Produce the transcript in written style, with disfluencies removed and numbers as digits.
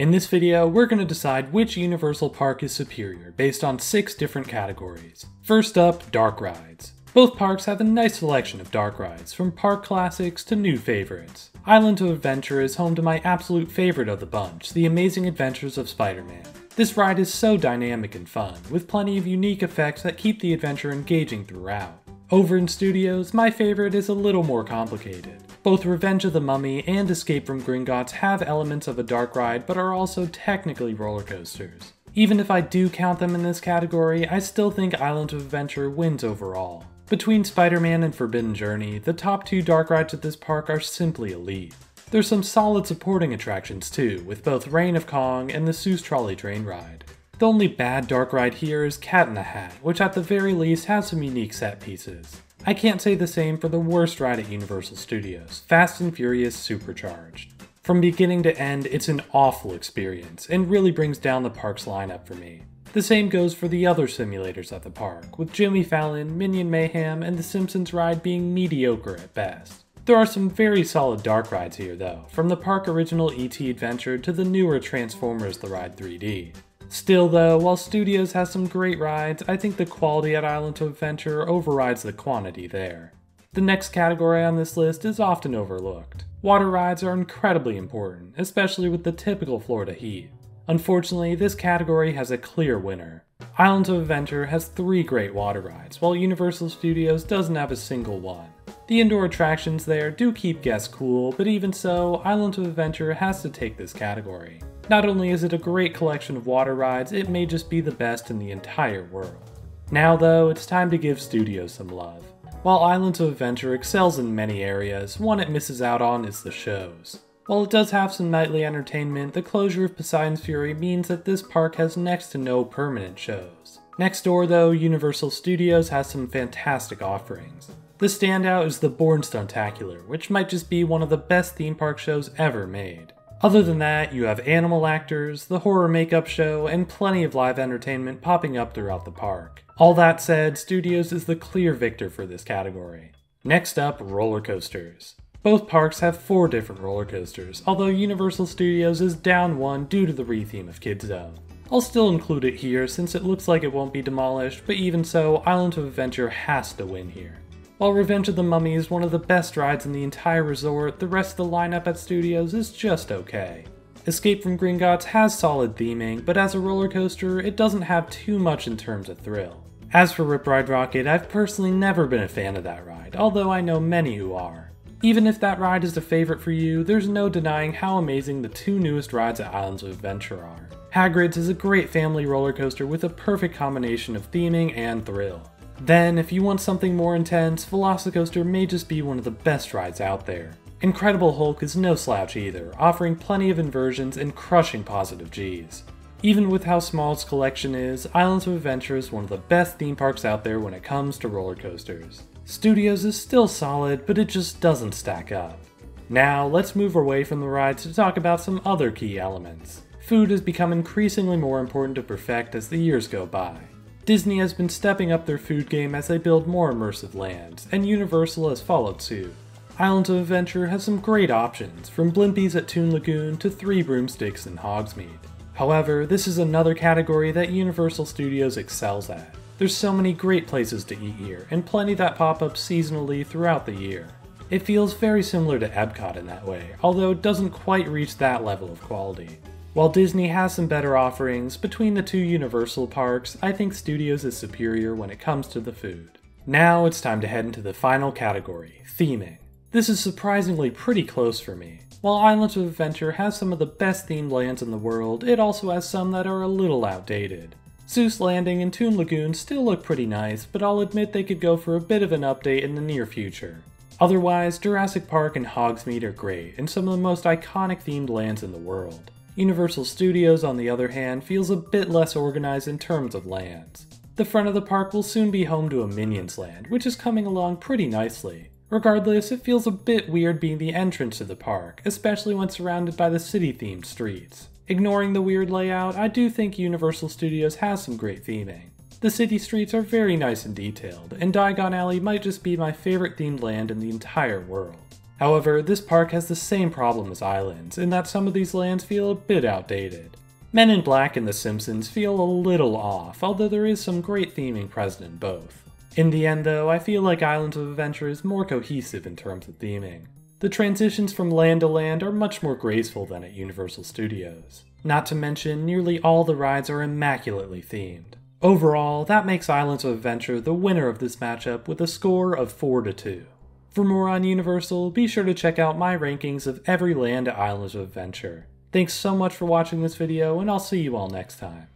In this video, we're going to decide which Universal park is superior based on 6 different categories. First up, dark rides. Both parks have a nice selection of dark rides, from park classics to new favorites. Island of Adventure is home to my absolute favorite of the bunch, The Amazing Adventures of Spider-Man. This ride is so dynamic and fun, with plenty of unique effects that keep the adventure engaging throughout. Over in Studios, my favorite is a little more complicated. Both Revenge of the Mummy and Escape from Gringotts have elements of a dark ride, but are also technically roller coasters. Even if I do count them in this category, I still think Island of Adventure wins overall. Between Spider-Man and Forbidden Journey, the top 2 dark rides at this park are simply elite. There's some solid supporting attractions too, with both Reign of Kong and the Seuss Trolley Train ride. The only bad dark ride here is Cat in the Hat, which at the very least has some unique set pieces. I can't say the same for the worst ride at Universal Studios, Fast and Furious Supercharged. From beginning to end, it's an awful experience, and really brings down the park's lineup for me. The same goes for the other simulators at the park, with Jimmy Fallon, Minion Mayhem, and the Simpsons ride being mediocre at best. There are some very solid dark rides here though, from the park original E.T. Adventure to the newer Transformers The Ride 3D. Still though, while Studios has some great rides, I think the quality at Island of Adventure overrides the quantity there. The next category on this list is often overlooked. Water rides are incredibly important, especially with the typical Florida heat. Unfortunately, this category has a clear winner. Island of Adventure has 3 great water rides, while Universal Studios doesn't have a single one. The indoor attractions there do keep guests cool, but even so, Island of Adventure has to take this category. Not only is it a great collection of water rides, it may just be the best in the entire world. Now though, it's time to give Studios some love. While Island of Adventure excels in many areas, one it misses out on is the shows. While it does have some nightly entertainment, the closure of Poseidon's Fury means that this park has next to no permanent shows. Next door though, Universal Studios has some fantastic offerings. The standout is the Bourne Stuntacular, which might just be one of the best theme park shows ever made. Other than that, you have animal actors, the horror makeup show, and plenty of live entertainment popping up throughout the park. All that said, Studios is the clear victor for this category. Next up, roller coasters. Both parks have 4 different roller coasters, although Universal Studios is down one due to the retheme of Kid Zone. I'll still include it here since it looks like it won't be demolished, but even so, Island of Adventure has to win here. While Revenge of the Mummy is one of the best rides in the entire resort, the rest of the lineup at Studios is just okay. Escape from Gringotts has solid theming, but as a roller coaster, it doesn't have too much in terms of thrill. As for Rip Ride Rockit, I've personally never been a fan of that ride, although I know many who are. Even if that ride is a favorite for you, there's no denying how amazing the 2 newest rides at Islands of Adventure are. Hagrid's is a great family roller coaster with a perfect combination of theming and thrill. Then, if you want something more intense, Velocicoaster may just be one of the best rides out there. Incredible Hulk is no slouch either, offering plenty of inversions and crushing positive Gs. Even with how small its collection is, Islands of Adventure is one of the best theme parks out there when it comes to roller coasters. Studios is still solid, but it just doesn't stack up. Now, let's move away from the rides to talk about some other key elements. Food has become increasingly more important to perfect as the years go by. Disney has been stepping up their food game as they build more immersive lands, and Universal has followed suit. Islands of Adventure has some great options, from Blimpies at Toon Lagoon to 3 Broomsticks in Hogsmeade. However, this is another category that Universal Studios excels at. There's so many great places to eat here, and plenty that pop up seasonally throughout the year. It feels very similar to Epcot in that way, although it doesn't quite reach that level of quality. While Disney has some better offerings, between the 2 Universal parks, I think Studios is superior when it comes to the food. Now it's time to head into the final category, theming. This is surprisingly pretty close for me. While Islands of Adventure has some of the best themed lands in the world, it also has some that are a little outdated. Seuss Landing and Toon Lagoon still look pretty nice, but I'll admit they could go for a bit of an update in the near future. Otherwise, Jurassic Park and Hogsmeade are great, and some of the most iconic themed lands in the world. Universal Studios, on the other hand, feels a bit less organized in terms of lands. The front of the park will soon be home to a Minions land, which is coming along pretty nicely. Regardless, it feels a bit weird being the entrance to the park, especially when surrounded by the city-themed streets. Ignoring the weird layout, I do think Universal Studios has some great theming. The city streets are very nice and detailed, and Diagon Alley might just be my favorite themed land in the entire world. However, this park has the same problem as Islands, in that some of these lands feel a bit outdated. Men in Black and The Simpsons feel a little off, although there is some great theming present in both. In the end though, I feel like Islands of Adventure is more cohesive in terms of theming. The transitions from land to land are much more graceful than at Universal Studios. Not to mention, nearly all the rides are immaculately themed. Overall, that makes Islands of Adventure the winner of this matchup with a score of 4-2. For more on Universal, be sure to check out my rankings of every land at Islands of Adventure. Thanks so much for watching this video, and I'll see you all next time.